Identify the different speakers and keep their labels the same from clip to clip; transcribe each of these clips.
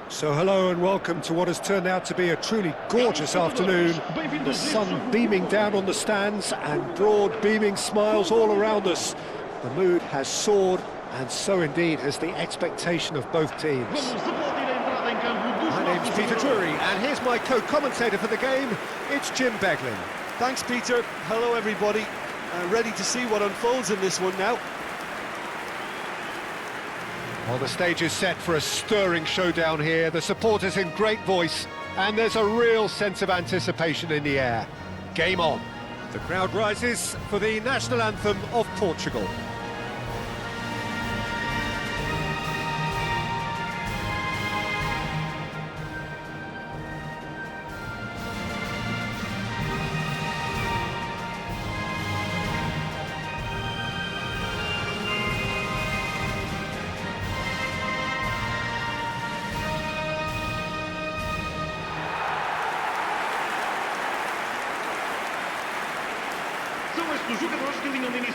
Speaker 1: So hello and welcome to what has turned out to be a truly gorgeous afternoon. The sun beaming down on the stands and broad beaming smiles all around us. The mood has soared, and so indeed has the expectation of both teams. My name's Peter Drury, and here's my co-commentator for the game. It's Jim Beglin.
Speaker 2: Thanks, Peter. Hello, everybody. Ready to see what unfolds in this one now.
Speaker 1: Well, the stage is set for a stirring showdown here. The supporters in great voice, and there's a real sense of anticipation in the air. Game on. The crowd rises for the national anthem of Portugal.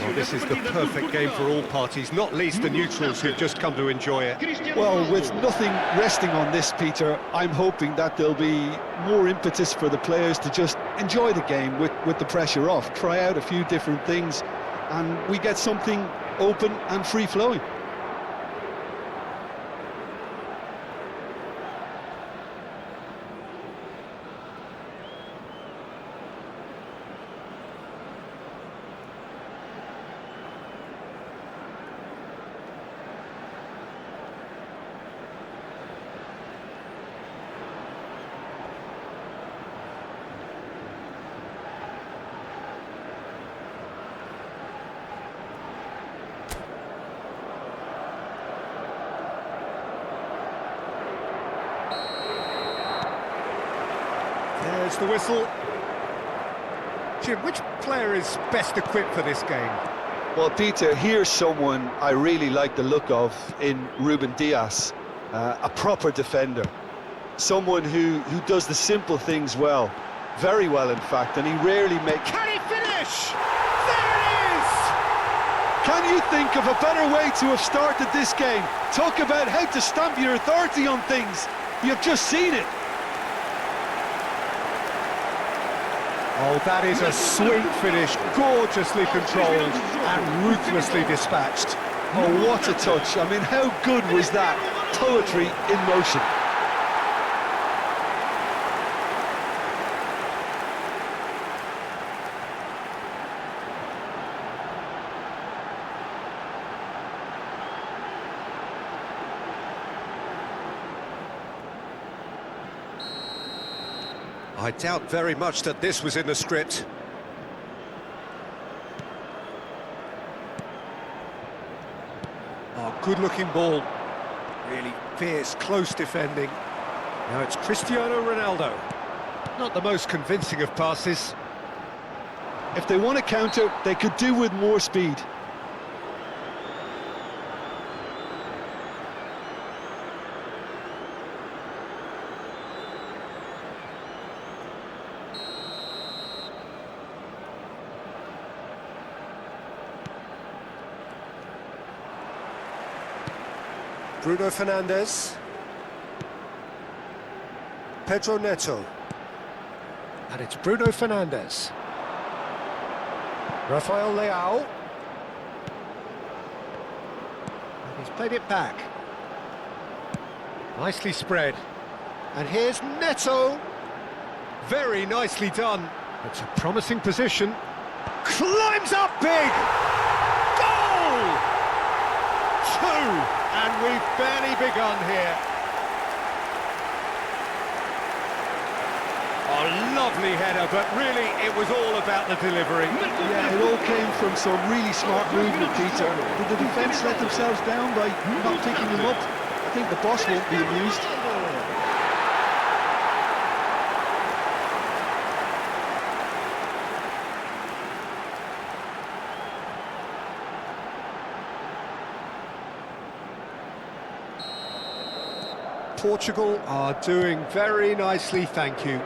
Speaker 1: Well, this is the perfect game for all parties, not least the neutrals who've just come to enjoy it.
Speaker 2: Well, with nothing resting on this, Peter, I'm hoping that there'll be more impetus for the players to just enjoy the game with the pressure off, try out a few different things, and we get something open and free-flowing.
Speaker 1: There's the whistle. Jim, which player is best equipped for this game?
Speaker 2: Well, Peter, here's someone I really like the look of in Ruben Dias, a proper defender. Someone who does the simple things well, very well in fact, and he rarely makes...
Speaker 1: Can he finish? There it is!
Speaker 2: Can you think of a better way to have started this game? Talk about how to stamp your authority on things. You've just seen it.
Speaker 1: Oh, that is a sweet finish, gorgeously controlled and ruthlessly dispatched.
Speaker 2: Oh, what a touch. I mean, how good was that? Poetry in motion.
Speaker 1: I doubt very much that this was in the script. Oh, good-looking ball. Really fierce, close defending. Now it's Cristiano Ronaldo. Not the most convincing of passes.
Speaker 2: If they want to counter, they could do with more speed.
Speaker 1: Bruno Fernandes. Pedro Neto. And it's Bruno Fernandes. Rafael Leao. And he's played it back. Nicely spread. And here's Neto. Very nicely done. It's a promising position. Climbs up big! Goal! 2! And we've barely begun here. A lovely header, but really it was all about the delivery.
Speaker 2: Yeah, it all came from some really smart movement, Peter. Did the defence let themselves down by not picking them up? I think the boss won't be amused.
Speaker 1: Portugal are doing very nicely, thank you.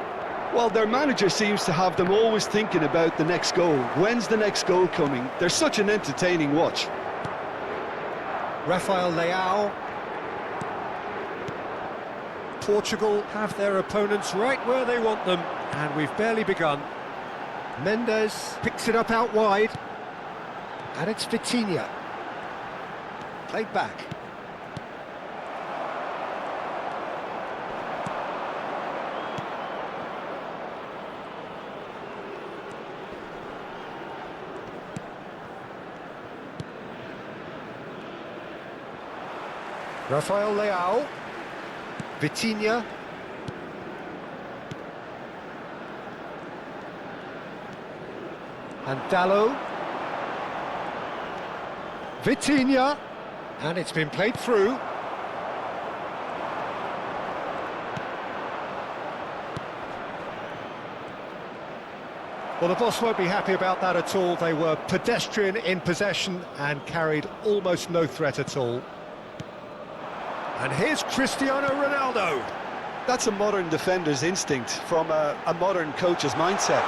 Speaker 2: Well, their manager seems to have them always thinking about the next goal. When's the next goal coming? They're such an entertaining watch.
Speaker 1: Rafael Leao. Portugal have their opponents right where they want them, and we've barely begun. Mendes picks it up out wide, and it's Vitinha. Played back. Rafael Leao. Vitinha. And Dallo. Vitinha. And it's been played through. Well, the boss won't be happy about that at all. They were pedestrian in possession and carried almost no threat at all. And here's Cristiano Ronaldo.
Speaker 2: That's a modern defender's instinct from a modern coach's mindset.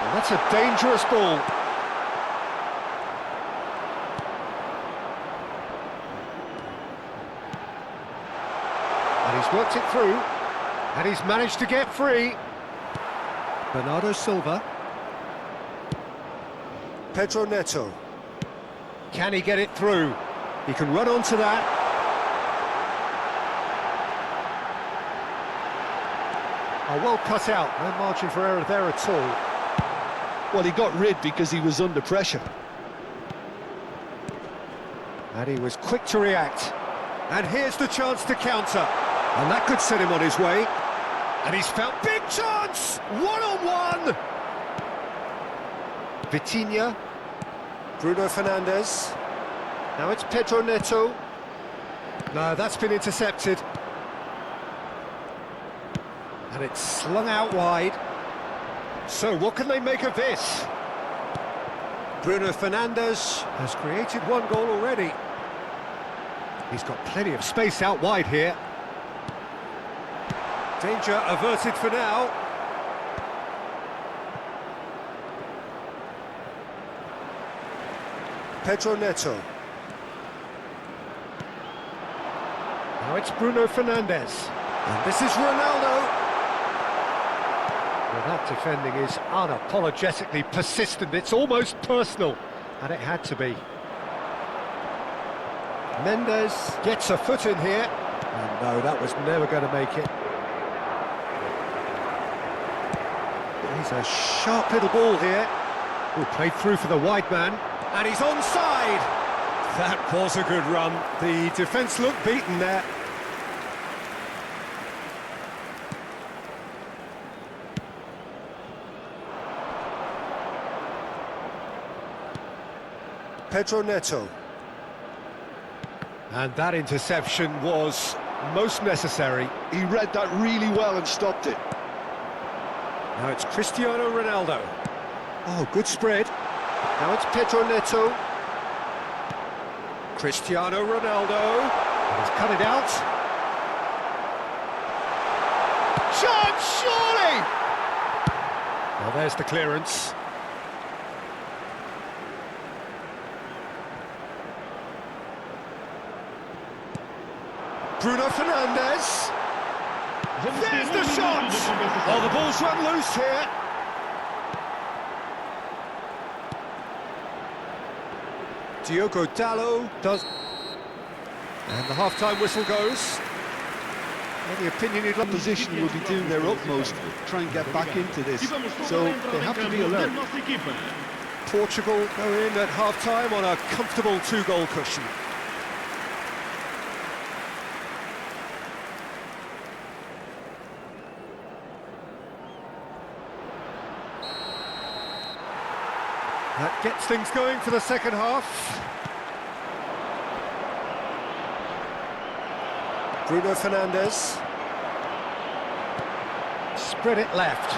Speaker 1: And that's a dangerous ball. And he's worked it through. And he's managed to get free. Bernardo Silva. Pedro Neto. Can he get it through? He can run onto that. Oh, well cut out, no margin for error there at all.
Speaker 2: Well, he got rid because he was under pressure.
Speaker 1: And he was quick to react. And here's the chance to counter. And that could set him on his way. And he's found big chance! One-on-one! Vitinha. Bruno Fernandes. Now it's Pedro Neto. No, that's been intercepted. And it's slung out wide. So what can they make of this? Bruno Fernandes has created one goal already. He's got plenty of space out wide here. Danger averted for now. Pedro Neto. Now it's Bruno Fernandes. And this is Ronaldo. Well, that defending is unapologetically persistent. It's almost personal, and it had to be. Mendes gets a foot in here. And no, that was never going to make it. He's a sharp little ball here. Oh, played through for the wide man. And he's onside. That was a good run. The defence looked beaten there. Pedro Neto. And that interception was most necessary.
Speaker 2: He read that really well and stopped it.
Speaker 1: Now it's Cristiano Ronaldo. Oh, good spread. Now it's Pedro Neto. Cristiano Ronaldo. And he's cut it out. Chance, surely! Well, there's the clearance. Bruno Fernandes. There's the shot! Oh, the ball's run loose here. Diogo Dallo does... And the half-time whistle goes. Any opinion you'd like...
Speaker 2: Opposition will be doing their utmost to try and get back into this, so they have to be alert.
Speaker 1: Portugal go in at half-time on a comfortable 2-goal cushion. That gets things going for the second half. Bruno Fernandes. Spread it left.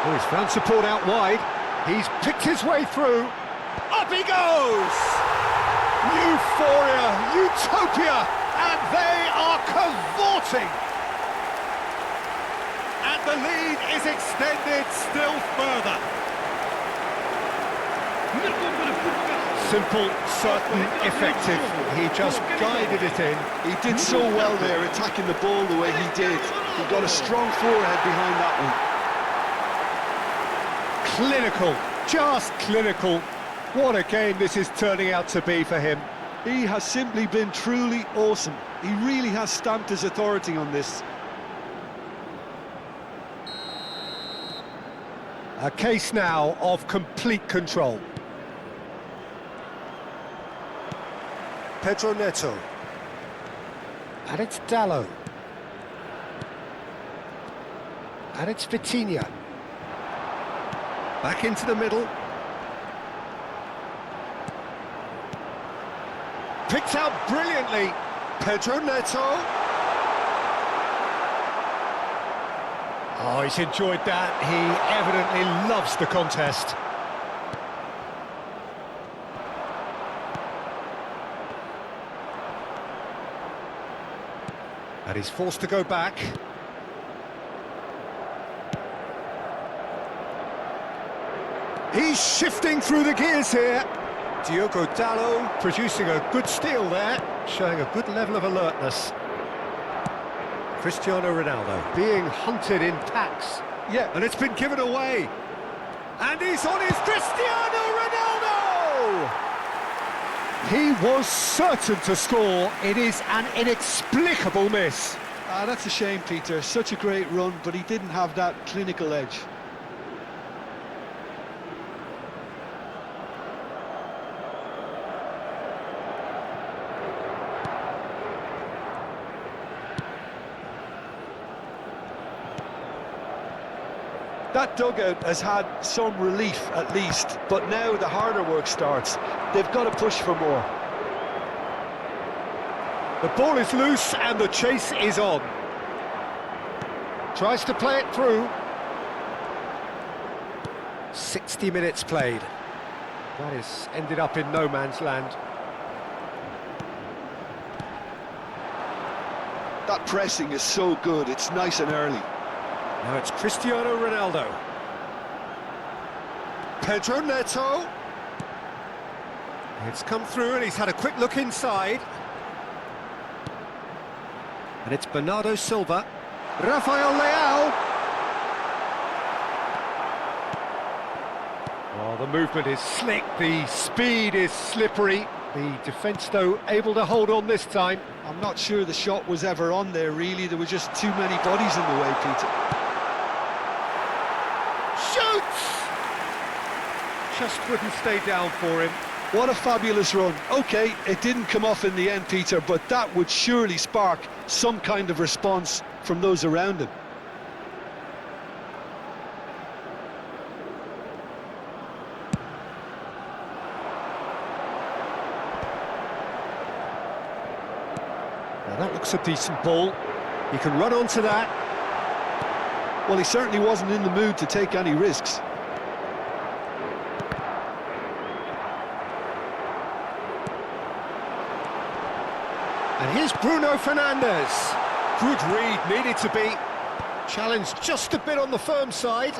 Speaker 1: Oh, he's found support out wide. He's picked his way through. Up he goes! Euphoria, utopia, and they are cavorting. And the lead is extended still further. Simple, certain, effective. He just guided it in.
Speaker 2: He did so well there, attacking the ball the way he did. He got a strong forehead behind that one.
Speaker 1: Clinical, just clinical. What a game this is turning out to be for him.
Speaker 2: He has simply been truly awesome. He really has stamped his authority on this.
Speaker 1: A case now of complete control. Pedro Neto. And it's Dallo. And it's Vitinha. Back into the middle. Picked out brilliantly. Pedro Neto. Oh, he's enjoyed that. He evidently loves the contest. And he's forced to go back. He's shifting through the gears here. Diogo Dallo producing a good steal there, showing a good level of alertness. Cristiano Ronaldo being hunted in packs.
Speaker 2: Yeah,
Speaker 1: And it's been given away. And he's on his Cristiano Ronaldo! He was certain to score. It is an inexplicable miss.
Speaker 2: that's a shame, Peter. Such a great run, but he didn't have that clinical edge. That dugout has had some relief at least, but now the harder work starts. They've got to push for more.
Speaker 1: The ball is loose and the chase is on. Tries to play it through. 60 minutes played. That is ended up in no man's land.
Speaker 2: That pressing is so good, it's nice and early.
Speaker 1: Now it's Cristiano Ronaldo. Pedro Neto. It's come through and he's had a quick look inside. And it's Bernardo Silva. Rafael Leao. Oh, the movement is slick, the speed is slippery. The defence, though, able to hold on this time.
Speaker 2: I'm not sure the shot was ever on there, really. There were just too many bodies in the way, Peter.
Speaker 1: Shoots! Just wouldn't stay down for him.
Speaker 2: What a fabulous run. OK, it didn't come off in the end, Peter, but that would surely spark some kind of response from those around him.
Speaker 1: Now that looks a decent ball. He can run onto that.
Speaker 2: Well, he certainly wasn't in the mood to take any risks.
Speaker 1: And here's Bruno Fernandes. Good read, needed to be. Challenged just a bit on the firm side.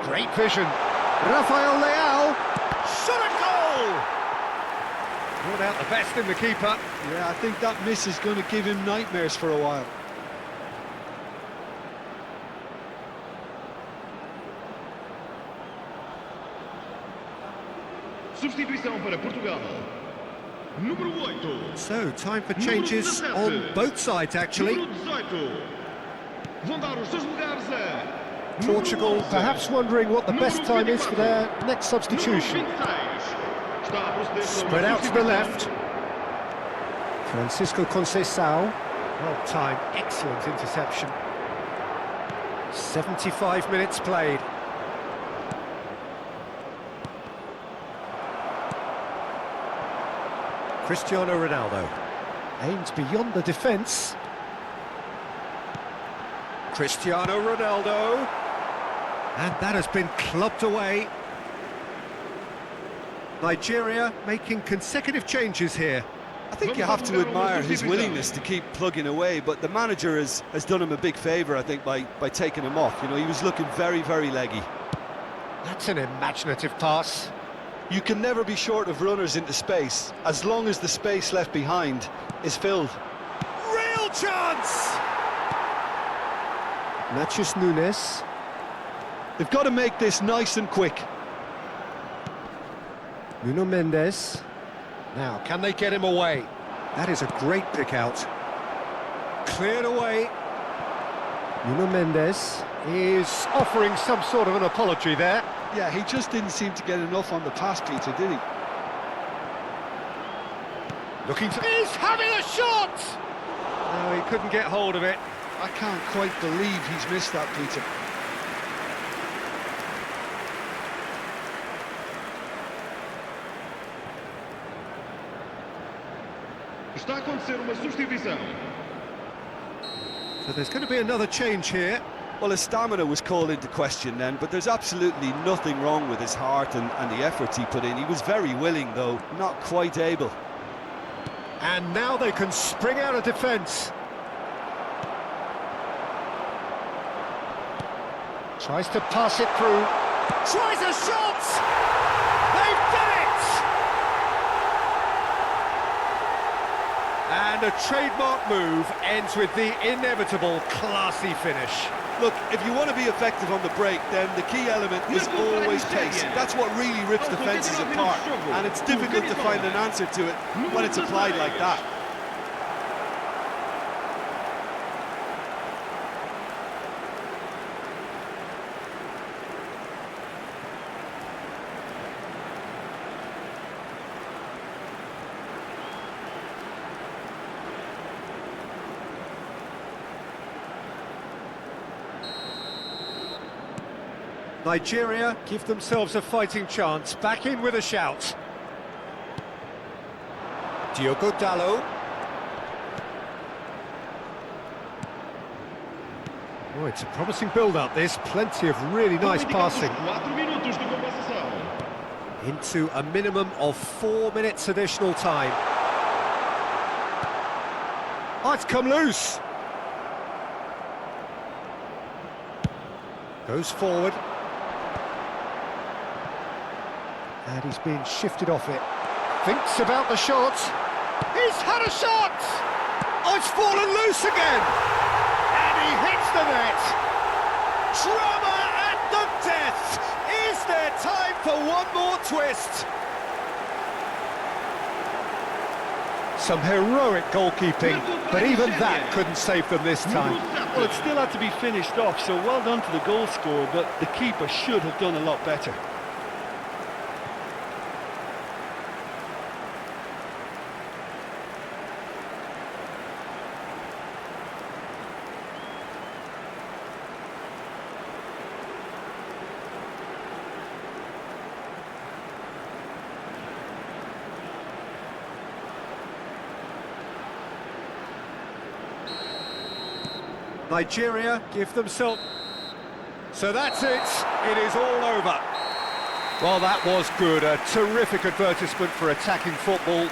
Speaker 1: Great vision. Rafael Leao. Shot a goal! Brought out the best in the keeper.
Speaker 2: Yeah, I think that miss is going to give him nightmares for a while.
Speaker 3: Substituição para Portugal. Número 8.
Speaker 1: So, time for changes on both sides, actually.
Speaker 3: Número 18. Vão dar os seus lugares a
Speaker 1: Portugal perhaps wondering what the best time is for their next substitution. Spread out to the left. Francisco Conceição. Well timed, excellent interception. 75 minutes played. Cristiano Ronaldo aims beyond the defence. Cristiano Ronaldo, and that has been clubbed away. Nigeria making consecutive changes here.
Speaker 2: I think you have to admire his willingness to keep plugging away, but the manager has done him a big favour, I think, by taking him off. You know, he was looking very, very leggy.
Speaker 1: That's an imaginative pass.
Speaker 2: You can never be short of runners into space, as long as the space left behind is filled.
Speaker 1: Real chance! Natchez Nunes.
Speaker 2: They've got to make this nice and quick.
Speaker 1: Nuno Mendes. Now, can they get him away? That is a great pick out. Cleared away. Nuno Mendes is offering some sort of an apology there.
Speaker 2: Yeah, he just didn't seem to get enough on the pass, Peter, did he?
Speaker 1: Looking to... He's having a shot! No, he couldn't get hold of it.
Speaker 2: I can't quite believe he's missed that, Peter.
Speaker 3: Está a acontecer uma substituição.
Speaker 1: So there's going to be another change here.
Speaker 2: Well, his stamina was called into question then, but there's absolutely nothing wrong with his heart and the efforts he put in. He was very willing, though, not quite able.
Speaker 1: And now they can spring out of defence. Tries to pass it through. Tries a shot! They've done it! And a trademark move ends with the inevitable classy finish.
Speaker 2: Look, if you want to be effective on the break, then the key element is always pace. That's what really rips defences apart, and it's difficult to find an answer to it when it's applied like that.
Speaker 1: Nigeria give themselves a fighting chance, back in with a shout. Diogo Dalot. Oh, it's a promising build-up, this. Plenty of really nice passing.
Speaker 3: 4 minutos de compensação.
Speaker 1: Into a minimum of 4 minutes additional time. Oh, it's come loose. Goes forward. And he's being shifted off it. Thinks about the shot. He's had a shot! Oh, it's fallen loose again! And he hits the net! Drama at the death! Is there time for one more twist? Some heroic goalkeeping, but even that couldn't save them this time.
Speaker 4: Well, it still had to be finished off, so well done to the goal scorer, but the keeper should have done a lot better.
Speaker 1: Nigeria give themselves... So that's it, it is all over. Well, that was good, a terrific advertisement for attacking football.